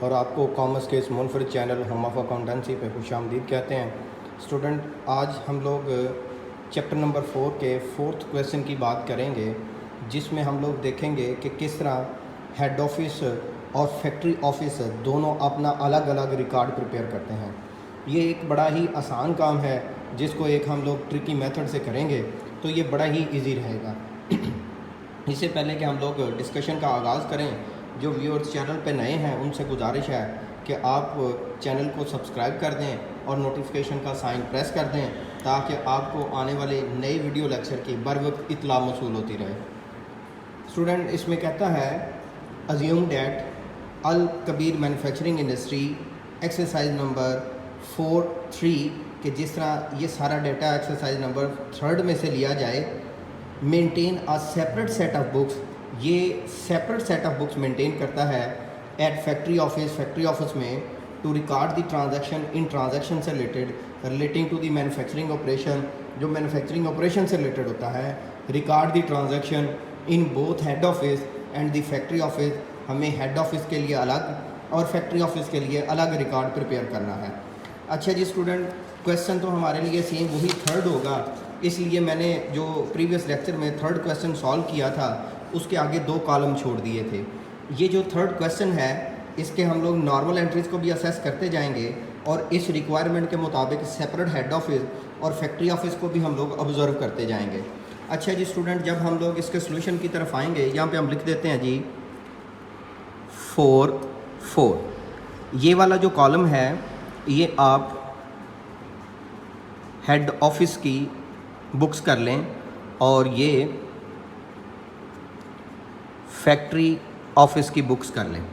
और आपको कॉमर्स के इस मुनफरिद चैनल होम ऑफ अकाउंटेंसी पे खुशामदीद कहते हैं। स्टूडेंट, आज हम लोग चैप्टर नंबर 4 के 4th क्वेश्चन की बात करेंगे, जिसमें हम लोग देखेंगे कि किस तरह हेड ऑफिस और फैक्ट्री ऑफिस दोनों अपना अलग अलग रिकॉर्ड प्रिपेयर करते हैं। ये एक बड़ा ही आसान काम है, जिसको एक हम लोग ट्रिकी मेथड से करेंगे तो ये बड़ा ही इजी रहेगा। इससे पहले कि हम लोग डिस्कशन का आगाज़ करें, जो व्यूअर्स चैनल पे नए हैं उनसे गुजारिश है कि आप चैनल को सब्सक्राइब कर दें और नोटिफिकेशन का साइन प्रेस कर दें, ताकि आपको आने वाले नए वीडियो लेक्चर की बर वक्त इत्तला मौसूल होती रहे। स्टूडेंट, इसमें कहता है assume that Al Kabir manufacturing industry exercise number 4.3 के जिस तरह ये सारा डाटा एक्सरसाइज नंबर 3 में से लिया जाए, maintain a separate set of books. ये separate set of books maintain करता है एट फैक्ट्री ऑफिस में to record the transaction in transaction से relating to the manufacturing operation. जो मैन्युफैक्चरिंग ऑपरेशन से रिलेटेड होता है, record the transaction in both head office and the factory office. हमें head office के लिए अलग और फैक्ट्री ऑफिस के लिए अलग रिकॉर्ड प्रिपेयर करना है। अच्छा जी स्टूडेंट, क्वेश्चन तो हमारे लिए सेम वही 3rd होगा, इसलिए मैंने जो प्रीवियस लेक्चर में 3rd क्वेश्चन सॉल्व किया था उसके आगे 2 कॉलम छोड़ दिए थे। ये जो 3rd क्वेश्चन है, इसके हम लोग नॉर्मल एंट्रीज़ को भी असेस करते जाएंगे और इस रिक्वायरमेंट के मुताबिक सेपरेट हेड ऑफिस और फैक्ट्री ऑफिस को भी हम लोग ऑब्जर्व करते जाएंगे। अच्छा जी स्टूडेंट, जब हम लोग इसके सोल्यूशन की तरफ आएंगे, यहाँ पे हम लिख देते हैं जी 4 ये वाला जो कॉलम है ये आप हेड ऑफिस की बुक्स कर लें और ये फैक्ट्री ऑफिस की बुक्स कर लें।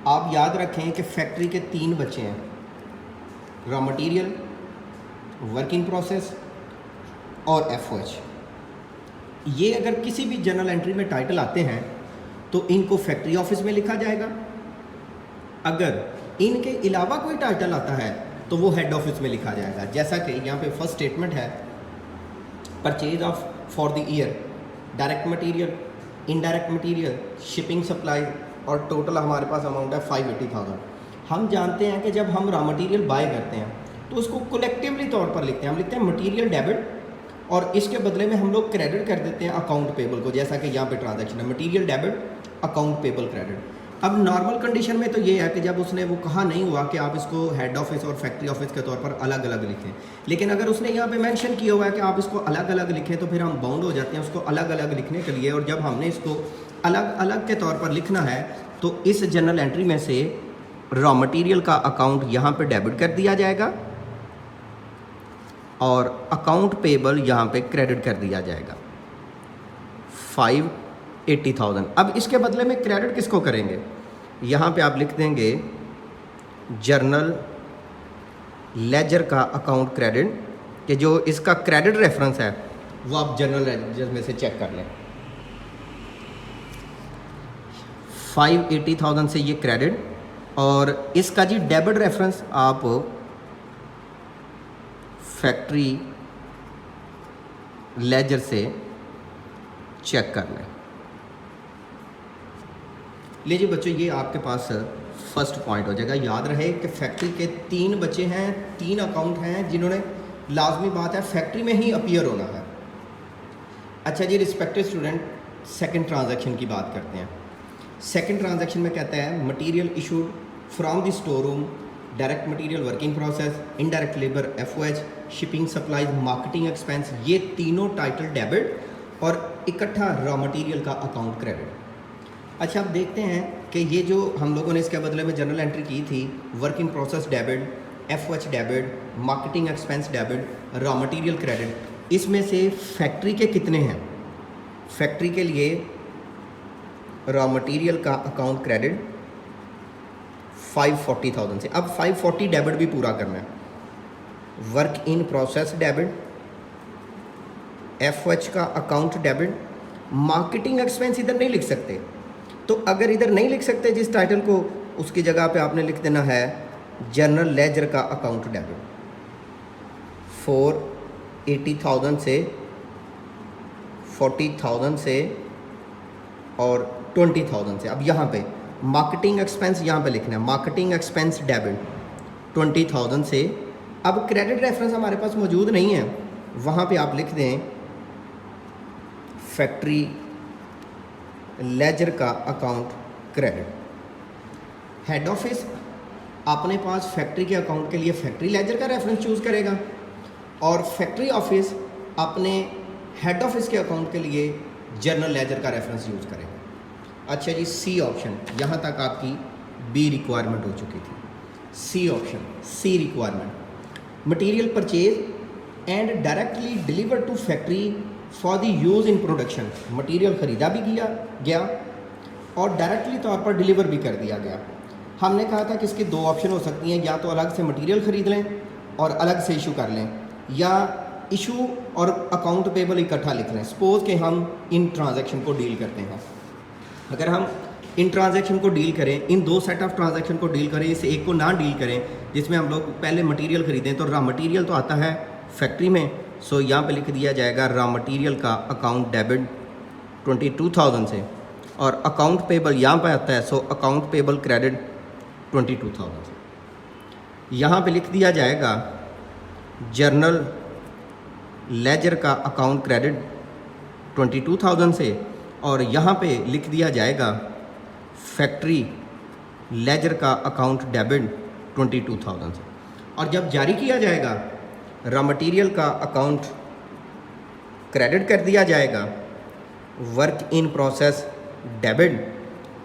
आप याद रखें कि फैक्ट्री के 3 बचे हैं, रॉ मटेरियल, वर्किंग प्रोसेस और एफओएच। ये अगर किसी भी जर्नल एंट्री में टाइटल आते हैं तो इनको फैक्ट्री ऑफिस में लिखा जाएगा। अगर इनके अलावा कोई टाइटल आता है तो वो हेड ऑफिस में लिखा जाएगा। जैसा कि यहाँ पे फर्स्ट स्टेटमेंट है, purchase of for the year, direct material, indirect material, shipping supply और टोटल हमारे पास अमाउंट है 580,000। हम जानते हैं कि जब हम रॉ मटेरियल बाय करते हैं तो उसको कलेक्टिवली तौर पर लिखते हैं। हम लिखते हैं मटेरियल डेबिट और इसके बदले में हम लोग क्रेडिट कर देते हैं अकाउंट पेबल को, जैसा कि यहाँ पे ट्रांजैक्शन है material debit account payable credit. अब नॉर्मल कंडीशन में तो ये है कि जब उसने वो कहा नहीं हुआ कि आप इसको हेड ऑफिस और फैक्ट्री ऑफिस के तौर पर अलग अलग लिखें, लेकिन अगर उसने यहाँ पे मेंशन किया हुआ है कि आप इसको अलग अलग लिखें तो फिर हम बाउंड हो जाते हैं उसको अलग अलग लिखने के लिए। और जब हमने इसको अलग अलग के तौर पर लिखना है तो इस जर्नल एंट्री में से रॉ मटेरियल का अकाउंट यहाँ पे डेबिट कर दिया जाएगा और अकाउंट पेबल यहाँ पे क्रेडिट कर दिया जाएगा 580,000। अब इसके बदले में क्रेडिट किसको करेंगे? यहाँ पे आप लिख देंगे जर्नल लेजर का अकाउंट क्रेडिट, कि जो इसका क्रेडिट रेफरेंस है वो आप जर्नल लेजर में से चेक कर लें। 580,000 से ये क्रेडिट और इसका जी डेबिट रेफरेंस आप फैक्ट्री लेजर से चेक कर लें। लीजिए बच्चों, ये आपके पास फर्स्ट पॉइंट हो जाएगा। याद रहे कि फैक्ट्री के 3 बचे हैं, 3 अकाउंट हैं जिन्होंने लाजमी बात है फैक्ट्री में ही अपीयर होना है। अच्छा जी रिस्पेक्टेड स्टूडेंट, सेकंड ट्रांजैक्शन की बात करते हैं। सेकंड ट्रांजैक्शन में कहता है material issued from the store room, direct material working process, indirect labour FOH, shipping supplies, marketing expense, ये तीनों टाइटल डेबिट और इकट्ठा रॉ मटेरियल का अकाउंट क्रेडिट। अच्छा, अब देखते हैं कि ये जो हम लोगों ने इसके बदले में जनरल एंट्री की थी, working process debit, FOH debit, marketing expense debit, raw material credit, इसमें से फैक्ट्री के कितने हैं? फैक्ट्री के लिए रॉ मटेरियल का अकाउंट क्रेडिट 540,000 से। अब 540 डेबिट भी पूरा करना है। Work in process debit, FOH का अकाउंट डेबिट, मार्केटिंग एक्सपेंस इधर नहीं लिख सकते, तो अगर इधर नहीं लिख सकते जिस टाइटल को, उसकी जगह पे आपने लिख देना है जर्नल लेजर का अकाउंट डेबिट 480,000 से, 40,000 से और 20,000 से। अब यहाँ पे मार्केटिंग एक्सपेंस यहाँ पे लिखना है, मार्केटिंग एक्सपेंस डेबिट 20,000 से। अब क्रेडिट रेफरेंस हमारे पास मौजूद नहीं है, वहाँ पे आप लिख दें फैक्ट्री लेजर का अकाउंट क्रेडिट। हेड ऑफिस अपने पास फैक्ट्री के अकाउंट के लिए फैक्ट्री लेजर का रेफरेंस चूज़ करेगा और फैक्ट्री ऑफिस अपने हेड ऑफिस के अकाउंट के लिए जर्नल लेजर का रेफरेंस यूज़ करेगा। अच्छा जी, सी ऑप्शन, यहाँ तक आपकी बी रिक्वायरमेंट हो चुकी थी। C option, C requirement, material purchase and directly deliver to factory for the use in production. Material ख़रीदा भी किया गया और डायरेक्टली तौर पर डिलीवर भी कर दिया गया। हमने कहा था कि इसकी दो ऑप्शन हो सकती हैं, या तो अलग से मटेरियल ख़रीद लें और अलग से इशू कर लें, या इशू और अकाउंट पेबल इकट्ठा लिख लें। सपोज़ कि हम इन ट्रांजैक्शन को डील करते हैं, अगर हम इन ट्रांजैक्शन को डील करें, इन दो सेट ऑफ ट्रांजैक्शन को डील करें, इस एक को ना डील करें जिसमें हम लोग पहले मटेरियल ख़रीदें, तो रॉ मटेरियल तो आता है फैक्ट्री में, सो यहाँ पे लिख दिया जाएगा रॉ मटेरियल का अकाउंट डेबिट 22,000 से, और अकाउंट पेबल यहाँ पे आता है, सो अकाउंट पेबल क्रेडिट 22,000 से। यहाँ पे लिख दिया जाएगा जर्नल लेजर का अकाउंट क्रेडिट 22,000 से, और यहाँ पे लिख दिया जाएगा फैक्ट्री लेजर का अकाउंट डेबिट 22,000 से। और जब जारी किया जाएगा रॉ मटेरियल का अकाउंट क्रेडिट कर दिया जाएगा, वर्क इन प्रोसेस डेबिट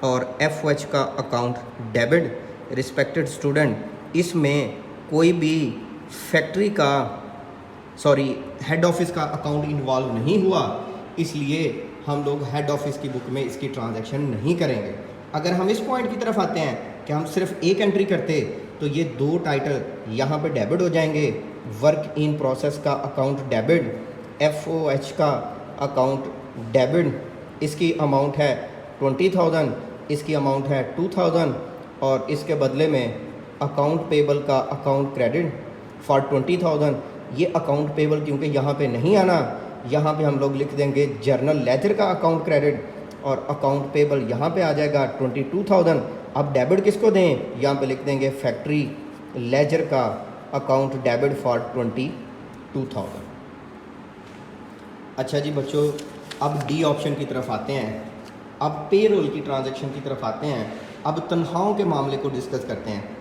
और FOH का अकाउंट डेबिट। रिस्पेक्टेड स्टूडेंट, इसमें कोई भी फैक्ट्री का हेड ऑफिस का अकाउंट इन्वॉल्व नहीं हुआ, इसलिए हम लोग हेड ऑफिस की बुक में इसकी ट्रांजैक्शन नहीं करेंगे। अगर हम इस पॉइंट की तरफ आते हैं कि हम सिर्फ एक एंट्री करते, तो ये दो टाइटल यहाँ पे डेबिट हो जाएंगे, वर्क इन प्रोसेस का अकाउंट डेबिट, FOH का अकाउंट डेबिट, इसकी अमाउंट है 20,000, इसकी अमाउंट है 2,000, और इसके बदले में अकाउंट पेबल का अकाउंट क्रेडिट फॉर 20,000। ये अकाउंट पेबल क्योंकि यहाँ पे नहीं आना, यहाँ पे हम लोग लिख देंगे जर्नल लेजर का अकाउंट क्रेडिट, और अकाउंट पेबल यहाँ पे आ जाएगा 22,000। अब डेबिट किसको दें, यहाँ पे लिख देंगे फैक्ट्री लेजर का अकाउंट डेबिट फॉर 22,000। अच्छा जी बच्चों, अब डी ऑप्शन की तरफ आते हैं, अब पे रोल की ट्रांजैक्शन की तरफ आते हैं। अब तनख्वाहों के मामले को डिस्कस करते हैं।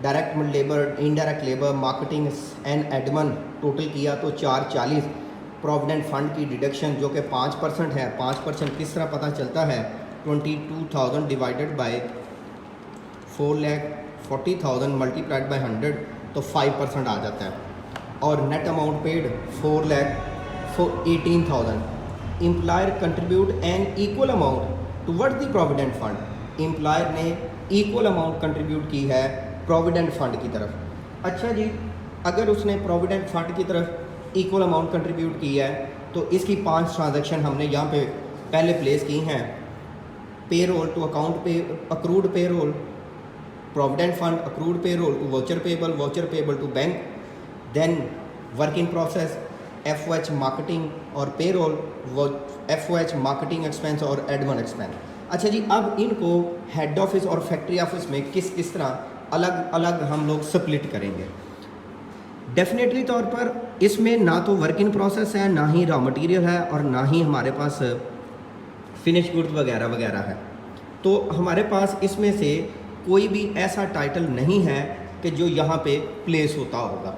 Direct labour, indirect labour, marketing and admin total किया तो 440। प्रोविडेंट फंड की डिडक्शन जो कि 5% है, 5% किस तरह पता चलता है, 22,000 डिवाइडेड बाय 4,40,000 मल्टीप्लाइड बाय 100, तो 5% आ जाता है। और net amount paid 4,18,000। Employer contribute an equal amount towards the provident fund. Employer ने इक्वल अमाउंट कंट्रीब्यूट की है प्रोविडेंट फंड की तरफ। अच्छा जी, अगर उसने प्रोविडेंट फंड की तरफ इक्वल अमाउंट कंट्रीब्यूट की है, तो इसकी 5 ट्रांजैक्शन हमने यहाँ पे पहले प्लेस की हैं। Payroll to account pay, accrued payroll, provident fund, accrued payroll to voucher payable to bank, then work in process, FOH marketing और payroll, FOH marketing expense और admin expense. अच्छा जी, अब इनको head office और factory office में किस किस तरह अलग अलग हम लोग स्प्लिट करेंगे। डेफिनेटली तौर पर इसमें ना तो वर्क इन प्रोसेस है, ना ही रॉ मटेरियल है, और ना ही हमारे पास फिनिश गुड्स वगैरह वगैरह है। तो हमारे पास इसमें से कोई भी ऐसा टाइटल नहीं है कि जो यहाँ पे प्लेस होता होगा।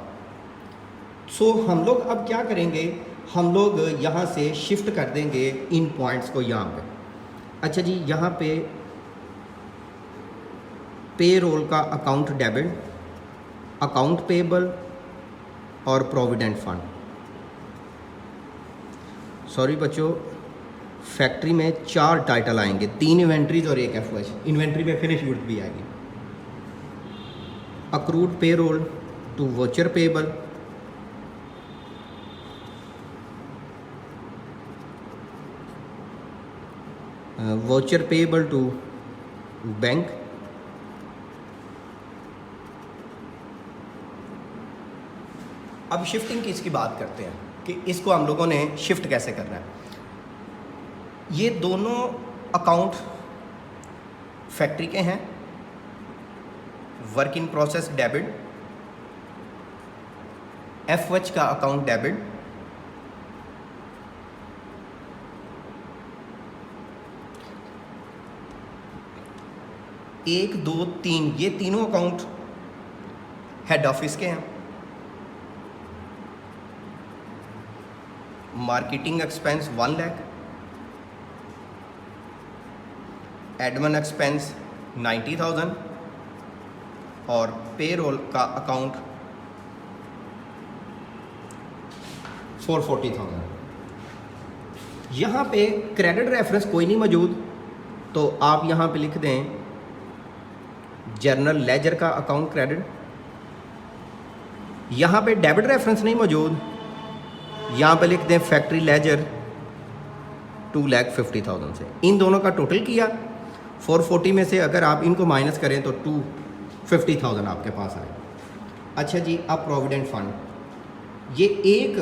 सो हम लोग अब क्या करेंगे, हम लोग यहाँ से शिफ्ट कर देंगे इन पॉइंट्स को यहाँ पे। अच्छा जी, यहाँ पे रोल का अकाउंट डेबिट, अकाउंट पेबल और प्रोविडेंट फंड। सॉरी बच्चों, फैक्ट्री में 4 टाइटल आएंगे, 3 इन्वेंट्रीज और 1 FOH। इन्वेंट्री में फिनिश गुड्स भी आएगी। Accrued payroll to voucher payable, voucher payable to bank, अब शिफ्टिंग की इसकी बात करते हैं कि इसको हम लोगों ने शिफ्ट कैसे करना है। ये दोनों अकाउंट फैक्ट्री के हैं, work in process debit, FH का अकाउंट डेबिट, एक दो तीन, ये तीनों अकाउंट हेड ऑफिस के हैं। Marketing expense 1 lakh, admin expense 90,000 और पेरोल का अकाउंट 440,000। यहाँ पे क्रेडिट रेफरेंस कोई नहीं मौजूद, तो आप यहाँ पे लिख दें जर्नल लेजर का अकाउंट क्रेडिट। यहाँ पे डेबिट रेफरेंस नहीं मौजूद, यहाँ पे लिख दें फैक्ट्री लेजर 2,50,000 से। इन दोनों का टोटल किया, 440 में से अगर आप इनको माइनस करें तो 250,000 आपके पास आए। अच्छा जी, अब प्रोविडेंट फंड, ये एक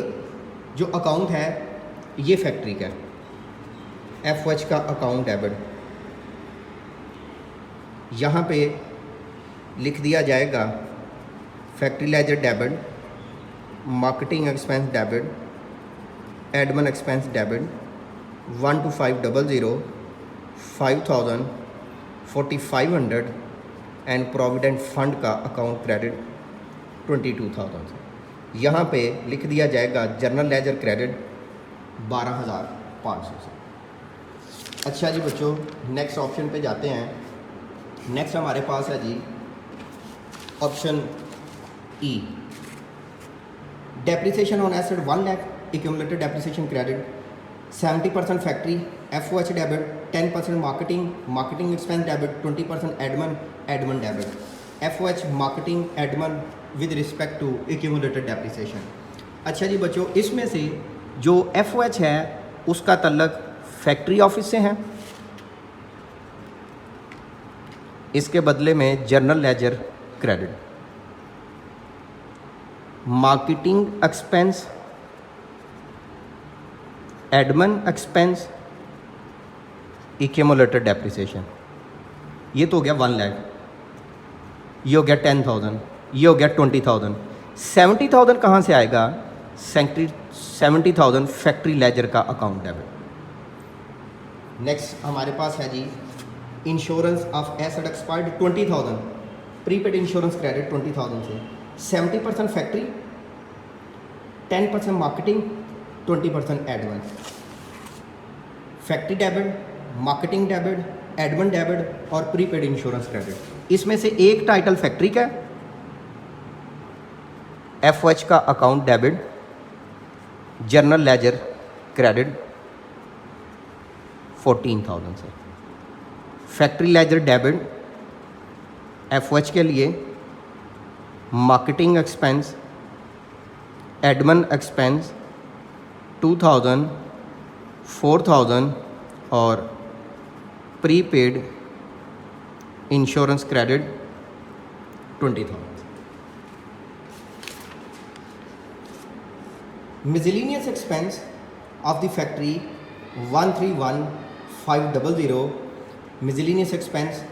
जो अकाउंट है ये फैक्ट्री का, FH का अकाउंट डेबिट, यहाँ पे लिख दिया जाएगा factory ledger debit, marketing expense debit, admin expense debit 12500, 5,000, 4,500 and provident fund का अकाउंट क्रेडिट 22,000। यहाँ पे लिख दिया जाएगा जर्नल लेजर क्रेडिट 12,500 से। अच्छा जी बच्चों, नेक्स्ट ऑप्शन पे जाते हैं। नेक्स्ट हमारे पास है जी option E, depreciation on asset 1 lakh, accumulated depreciation credit 70% factory, FOH debit, 10% marketing expense debit, 20% admin debit, FOH marketing admin with respect to accumulated depreciation. अच्छा जी बच्चों, इसमें से जो FOH है उसका तल्लक फैक्ट्री ऑफिस से है, इसके बदले में journal ledger credit, marketing expense, admin expense, accumulated depreciation. ये तो हो गया 1 लाख, ये हो गया 10,000, ये हो गया 20,000। 70,000 कहाँ से आएगा? 70,000 फैक्ट्री लेजर का अकाउंट डेबिट। नेक्स्ट हमारे पास है जी insurance of asset expired 20,000, prepaid insurance credit 20,000 से, 70% factory, 10% marketing, 20% admin. Factory debit, marketing debit, admin debit और प्रीपेड इंश्योरेंस क्रेडिट। इसमें से एक टाइटल फैक्ट्री का, FOH का account debit, journal ledger credit 14,000 से। फैक्ट्री लेजर डेबिट FOH के लिए, मार्केटिंग एक्सपेंस, एडमिन एक्सपेंस 2,000, 4,000 और prepaid insurance credit 20,000। Miscellaneous expense of the factory 131,500, miscellaneous expense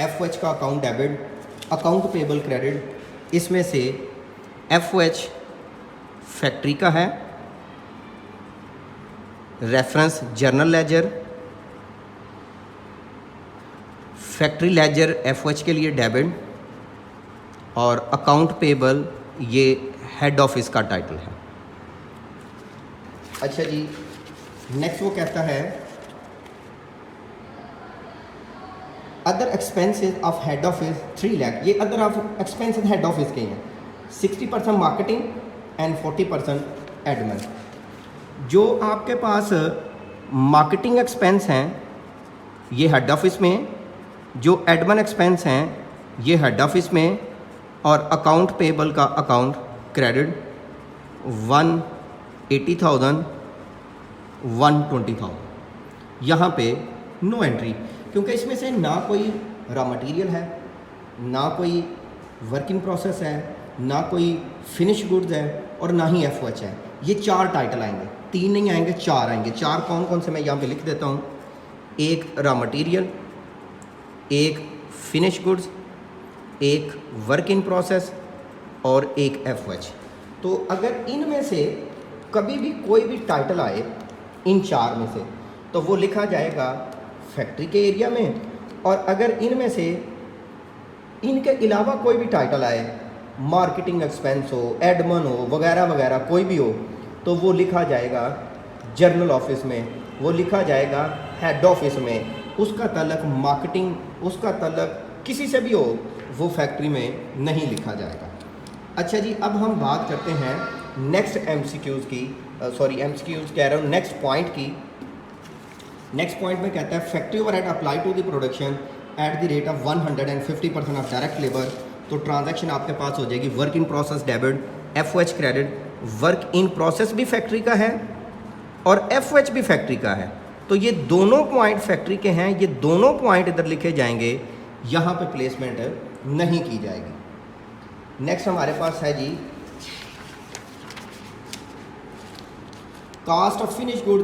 FOH का account debit, account payable credit. इसमें से FOH factory का है, reference journal ledger, factory ledger FOH के लिए डेबिट और अकाउंट पेबल ये हेड ऑफिस का टाइटल है। अच्छा जी, नेक्स्ट वो कहता है other expenses of head office 3 lakh. ये other of expenses head office के हैं, 60% मार्केटिंग एंड 40% एडमिन। जो आपके पास मार्केटिंग एक्सपेंस हैं ये हेड ऑफिस में, जो एडमिन एक्सपेंस हैं ये हेड ऑफिस में और अकाउंट पेबल का अकाउंट क्रेडिट 180,000, 120,000। यहाँ पे नो एंट्री, क्योंकि इसमें से ना कोई रॉ मटेरियल है, ना कोई वर्क इन प्रोसेस है, ना कोई फिनिश गुड्स है और ना ही FOH है। ये 4 टाइटल आएंगे, 3 नहीं आएंगे, 4 आएंगे। 4 कौन कौन से मैं यहाँ पे लिख देता हूँ। एक रॉ मटेरियल, एक फिनिश गुड्स, एक वर्क इन प्रोसेस और एक FOH। तो अगर इनमें से कभी भी कोई भी टाइटल आए इन चार में से तो वो लिखा जाएगा फैक्ट्री के एरिया में, और अगर इनमें से इनके अलावा कोई भी टाइटल आए, मार्केटिंग एक्सपेंस हो, एडमन हो, वगैरह वगैरह कोई भी हो, तो वो लिखा जाएगा जर्नल ऑफिस में, वो लिखा जाएगा हेड ऑफिस में, उसका तल्लक मार्केटिंग, उसका तल्लक किसी से भी हो, वो फैक्ट्री में नहीं लिखा जाएगा। अच्छा जी, अब हम बात करते हैं नेक्स्ट MCQs की, MCQs कह रहा हूँ, नेक्स्ट पॉइंट की। नेक्स्ट पॉइंट में कहता है factory overhead apply to the production at the rate of 150% of direct labour. तो ट्रांजैक्शन आपके पास हो जाएगी work in process debit, FOH credit. Work in process भी फैक्ट्री का है और FOH भी फैक्ट्री का है, तो ये दोनों पॉइंट फैक्ट्री के हैं, ये दोनों पॉइंट इधर लिखे जाएंगे, यहाँ पे प्लेसमेंट नहीं की जाएगी। नेक्स्ट हमारे पास है जी cost of finish good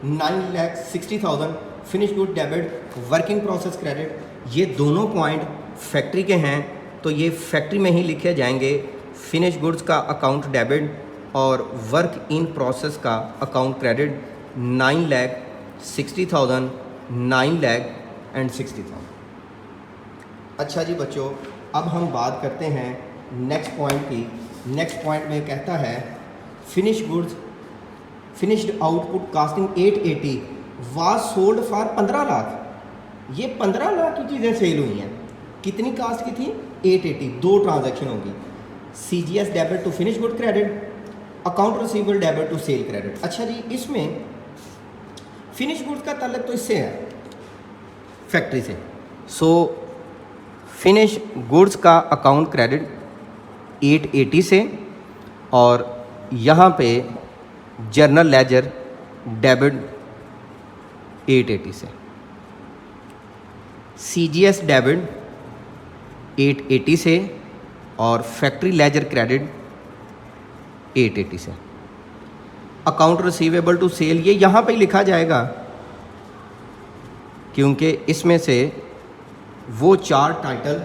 9,60,000, finish good debit, working process credit. ये दोनों पॉइंट फैक्ट्री के हैं, तो ये फैक्ट्री में ही लिखे जाएंगे। फिनिश गुड्स का अकाउंट डेबिट और वर्क इन प्रोसेस का अकाउंट क्रेडिट 9,60,000, 9,60,000। अच्छा जी बच्चों, अब हम बात करते हैं नेक्स्ट पॉइंट की। नेक्स्ट पॉइंट में कहता है finish goods finished output casting 880 was sold for 15 lakh. ये 15 लाख की चीज़ें सेल हुई हैं। कितनी कास्ट की थी? 880। दो ट्रांजैक्शन होगी, CGS debit to finish good credit, account receivable debit to sale credit. अच्छा जी, इसमें फिनिश गुड्स का ताल्लुक तो इससे है, फैक्ट्री से। सो फिनिश गुड्स का अकाउंट क्रेडिट 880 से, और यहाँ पे जर्नल लेजर डेबिट 880 से, CGS डेबिट 880 से और फैक्ट्री लेजर क्रेडिट 880 से। अकाउंट रिसीवेबल टू सेल ये यहाँ पे ही लिखा जाएगा, क्योंकि इसमें से वो चार टाइटल